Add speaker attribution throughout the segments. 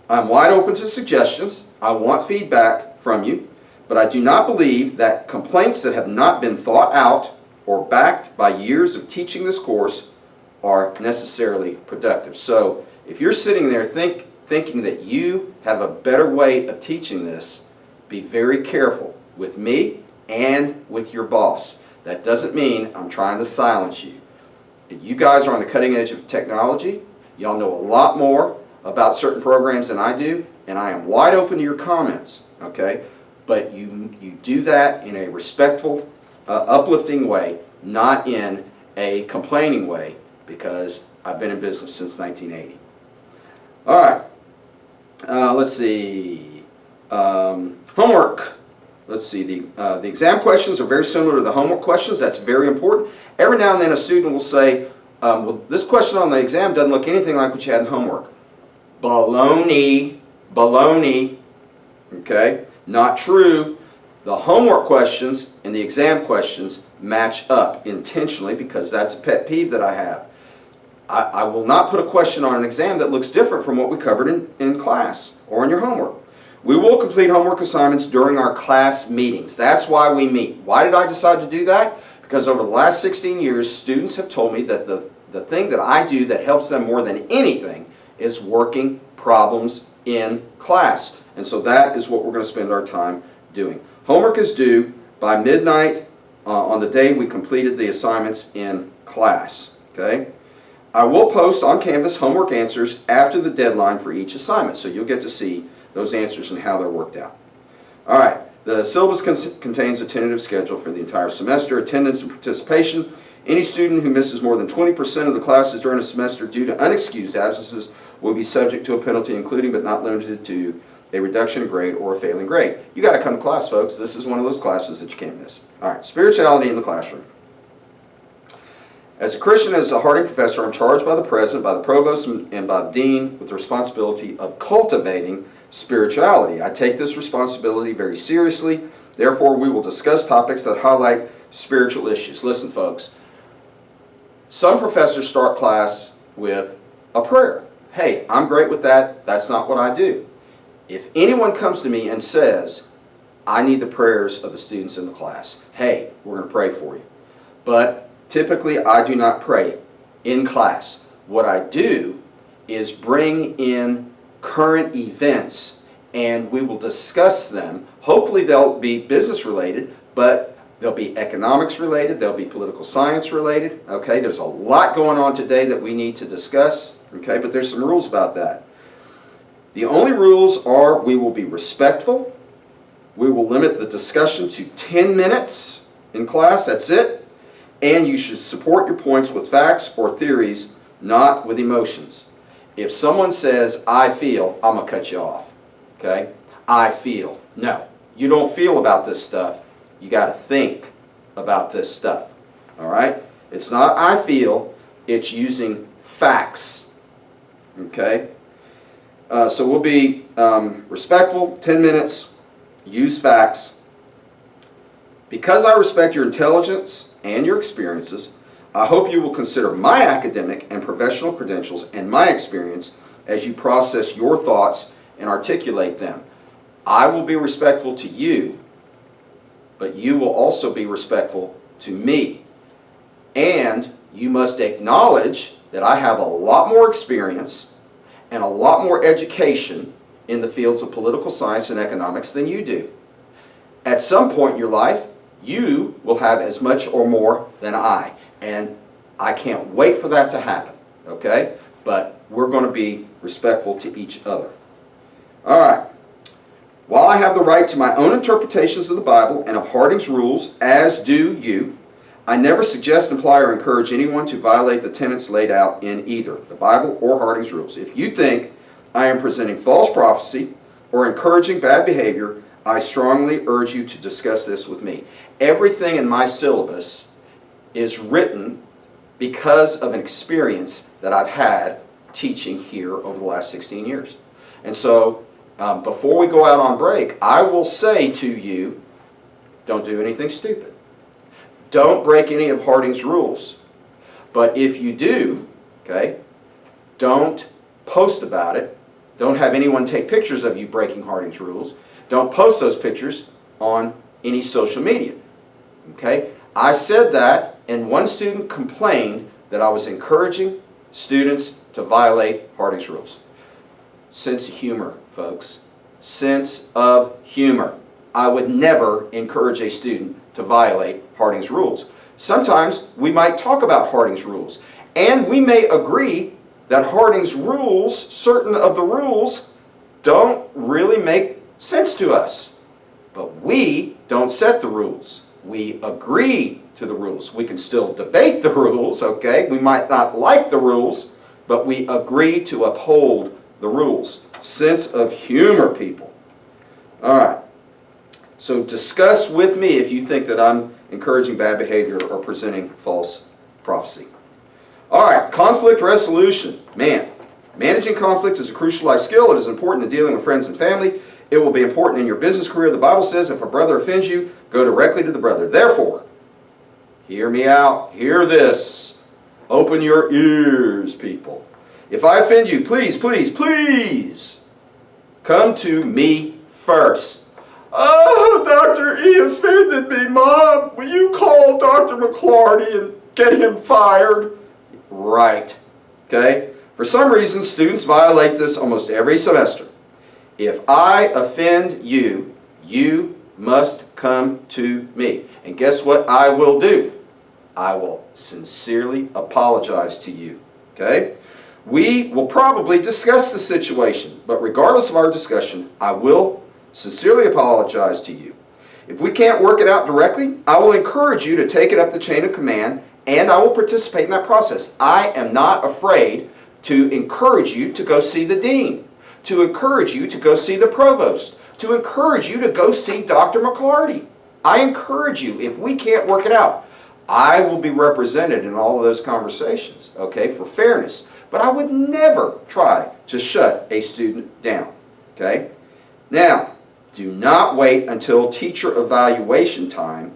Speaker 1: I'm wide open to suggestions. I want feedback from you, but I do not believe that complaints that have not been thought out or backed by years of teaching this course are necessarily productive. So if you're sitting there thinking that you have a better way of teaching this, be very careful with me and with your boss. That doesn't mean I'm trying to silence you. You guys are on the cutting edge of technology. Y'all know a lot more about certain programs than I do, and I am wide open to your comments, okay? But you do that in a respectful, uplifting way, not in a complaining way, because I've been in business since 1980. All right, let's see. Homework. Let's see, the exam questions are very similar to the homework questions. That's very important. Every now and then a student will say, well, this question on the exam doesn't look anything like what you had in homework. Baloney, baloney, okay? Not true. The homework questions and the exam questions match up intentionally, because that's a pet peeve that I have. I will not put a question on an exam that looks different from what we covered in class or in your homework. We will complete homework assignments during our class meetings. That's why we meet. Why did I decide to do that? Because over the last 16 years, students have told me that the thing that I do that helps them more than anything is working problems in class. And so that is what we're going to spend our time doing. Homework is due by midnight on the day we completed the assignments in class. Okay? I will post on Canvas homework answers after the deadline for each assignment, so you'll get to see those answers and how they're worked out. All right, the syllabus contains a tentative schedule for the entire semester, attendance and participation. Any student who misses more than 20% of the classes during a semester due to unexcused absences will be subject to a penalty, including but not limited to a reduction in grade or a failing grade. You got to come to class, folks. This is one of those classes that you can't miss. All right, spirituality in the classroom. As a Christian, as a Harding professor, I'm charged by the president, by the provost, and by the dean with the responsibility of cultivating spirituality. I take this responsibility very seriously. Therefore, we will discuss topics that highlight spiritual issues. Listen, folks. Some professors start class with a prayer. Hey, I'm great with that. That's not what I do. If anyone comes to me and says, I need the prayers of the students in the class, hey, we're going to pray for you. But typically, I do not pray in class. What I do is bring in current events, and we will discuss them. Hopefully they'll be business related, but they'll be economics related, they'll be political science related. Okay, there's a lot going on today that we need to discuss, okay, but there's some rules about that. The only rules are we will be respectful, we will limit the discussion to 10 minutes in class, that's it, and you should support your points with facts or theories, not with emotions. If someone says, I feel, I'm going to cut you off. Okay? I feel. No. You don't feel about this stuff. You got to think about this stuff. All right? It's not I feel. It's using facts. Okay? So we'll be respectful, 10 minutes, use facts. Because I respect your intelligence and your experiences, I hope you will consider my academic and professional credentials and my experience as you process your thoughts and articulate them. I will be respectful to you, but you will also be respectful to me. And you must acknowledge that I have a lot more experience and a lot more education in the fields of political science and economics than you do. At some point in your life, you will have as much or more than I. And I can't wait for that to happen, okay? But we're going to be respectful to each other. All right. While I have the right to my own interpretations of the Bible and of Harding's rules, as do you, I never suggest, imply, or encourage anyone to violate the tenets laid out in either the Bible or Harding's rules. If you think I am presenting false prophecy or encouraging bad behavior, I strongly urge you to discuss this with me. Everything in my syllabus is written because of an experience that I've had teaching here over the last 16 years. And so before we go out on break, I will say to you, don't do anything stupid. Don't break any of Harding's rules. But if you do, okay, don't post about it Don't have anyone take pictures of you breaking Harding's rules. Don't post those pictures on any social media. Okay? I said that, and one student complained that I was encouraging students to violate Harding's rules. Sense of humor, folks. Sense of humor. I would never encourage a student to violate Harding's rules. Sometimes we might talk about Harding's rules, and we may agree that Harding's rules, certain of the rules, don't really make sense to us. But we don't set the rules. We agree to the rules. We can still debate the rules, okay? We might not like the rules, but we agree to uphold the rules. Sense of humor, people. All right. So discuss with me if you think that I'm encouraging bad behavior or presenting false prophecy. All right, conflict resolution. Man, managing conflict is a crucial life skill. It is important in dealing with friends and family. It will be important in your business career. The Bible says if a brother offends you, go directly to the brother. Therefore, hear me out. Hear this. Open your ears, people. If I offend you, please, please, please come to me first. Oh, Dr. E offended me, Mom. Will you call Dr. McClarty and get him fired? Right. Okay? For some reason, students violate this almost every semester. If I offend you, you must come to me. And guess what I will do? I will sincerely apologize to you. Okay? We will probably discuss the situation, but regardless of our discussion, I will sincerely apologize to you. If we can't work it out directly, I will encourage you to take it up the chain of command, and I will participate in that process. I am not afraid to encourage you to go see the dean, to encourage you to go see the provost, to encourage you to go see Dr. McClarty. I encourage you, if we can't work it out, I will be represented in all of those conversations, okay, for fairness. But I would never try to shut a student down, okay? Now, do not wait until teacher evaluation time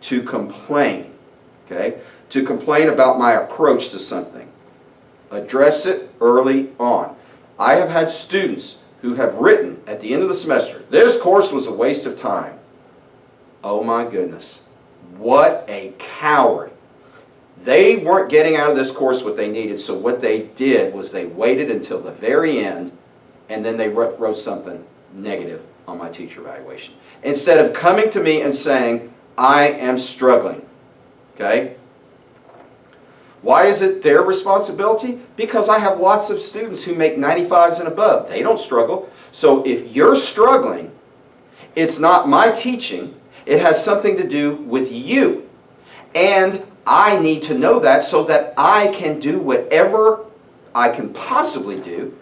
Speaker 1: to complain, okay? To complain about my approach to something. Address it early on. I have had students who have written at the end of the semester, this course was a waste of time. Oh my goodness. What a coward. They weren't getting out of this course what they needed, so what they did was they waited until the very end and then they wrote something negative on my teacher evaluation. Instead of coming to me and saying, I am struggling. Okay? Why is it their responsibility? Because I have lots of students who make 95s and above. They don't struggle. So if you're struggling, it's not my teaching. It has something to do with you. And I need to know that so that I can do whatever I can possibly do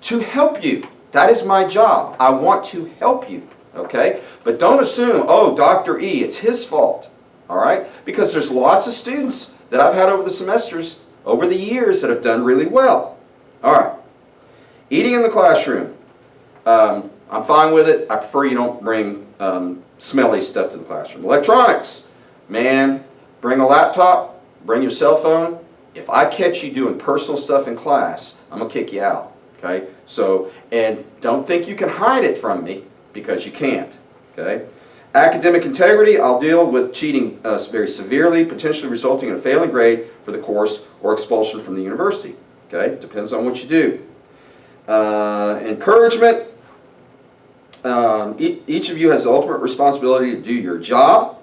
Speaker 1: to help you. That is my job. I want to help you. Okay? But don't assume, oh, Dr. E, it's his fault. All right? Because there's lots of students that I've had over the semesters, over the years, that have done really well. All right. Eating in the classroom. I'm fine with it. I prefer you don't bring smelly stuff to the classroom. Electronics. Man, bring a laptop, bring your cell phone. If I catch you doing personal stuff in class, I'm going to kick you out. Okay? So, and don't think you can hide it from me, because you can't. Okay? Academic integrity, I'll deal with cheating very severely, potentially resulting in a failing grade for the course or expulsion from the university. Okay? Depends on what you do. Encouragement. Each of you has the ultimate responsibility to do your job.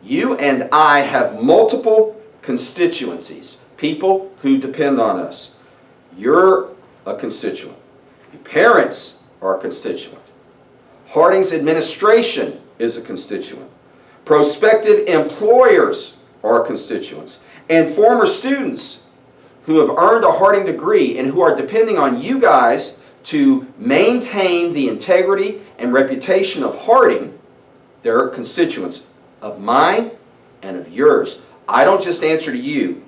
Speaker 1: You and I have multiple constituencies, people who depend on us. You're a constituent. Your parents are a constituent. Harding's administration is a constituent. Prospective employers are constituents. And former students who have earned a Harding degree and who are depending on you guys to maintain the integrity and reputation of Harding, they're constituents of mine and of yours. I don't just answer to you,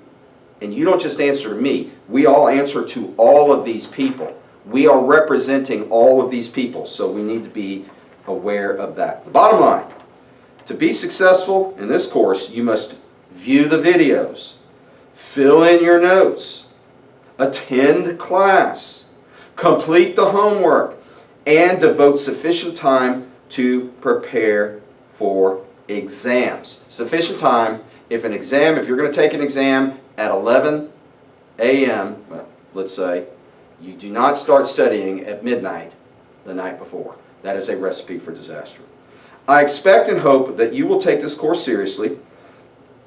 Speaker 1: and you don't just answer to me. We all answer to all of these people. We are representing all of these people, so we need to be aware of that. The bottom line, to be successful in this course, you must view the videos, fill in your notes, attend class, complete the homework, and devote sufficient time to prepare for exams. Sufficient time. If you're going to take an exam at 11 a.m., well, let's say, you do not start studying at midnight the night before. That is a recipe for disaster. I expect and hope that you will take this course seriously,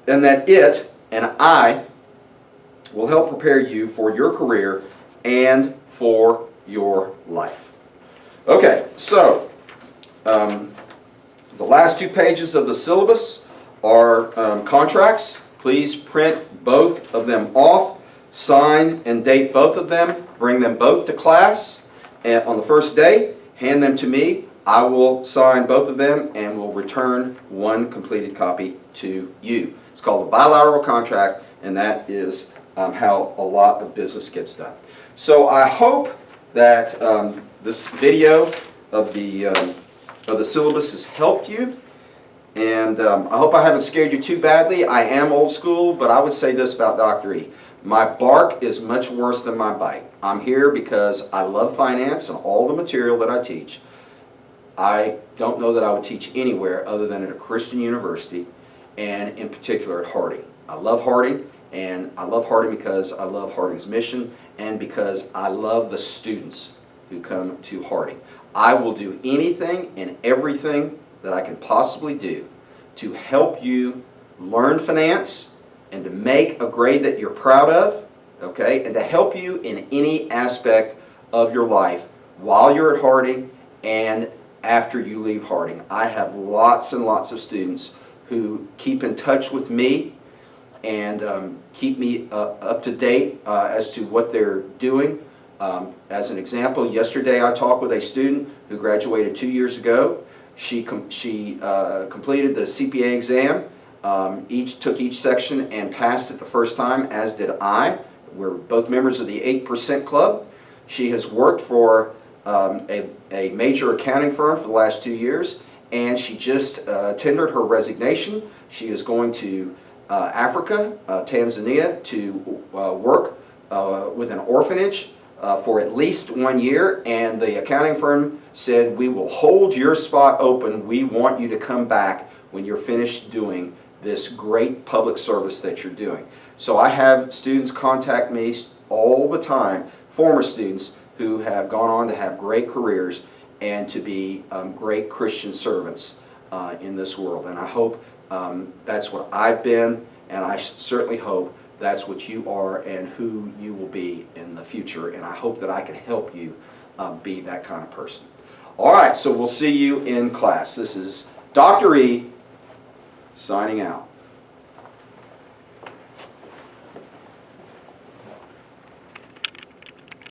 Speaker 1: and that it and I will help prepare you for your career and for your life. Okay, so the last 2 pages of the syllabus are contracts. Please print both of them off, sign and date both of them, bring them both to class on the first day, hand them to me. I will sign both of them and will return one completed copy to you. It's called a bilateral contract, and that is how a lot of business gets done. So I hope that this video of the syllabus has helped you, and I hope I haven't scared you too badly. I am old school, but I would say this about Dr. E. My bark is much worse than my bite. I'm here because I love finance and all the material that I teach. I don't know that I would teach anywhere other than at a Christian university, and in particular at Harding. I love Harding, and I love Harding because I love Harding's mission and because I love the students who come to Harding. I will do anything and everything that I can possibly do to help you learn finance and to make a grade that you're proud of, okay, and to help you in any aspect of your life while you're at Harding and after you leave Harding. I have lots and lots of students who keep in touch with me and keep me up to date as to what they're doing. As an example, yesterday I talked with a student who graduated 2 years ago. She completed the CPA exam, took each section and passed it the first time, as did I. We're both members of the 8% Club. She has worked for a major accounting firm for the last 2 years, and she just tendered her resignation. She is going to Africa, Tanzania, to work with an orphanage for at least 1 year, and the accounting firm said, "We will hold your spot open. We want you to come back when you're finished doing this great public service that you're doing." So I have students contact me all the time, former students who have gone on to have great careers and to be great Christian servants in this world. And I hope that's what I've been, and I certainly hope that's what you are and who you will be in the future. And I hope that I can help you be that kind of person. All right, so we'll see you in class. This is Dr. E signing out.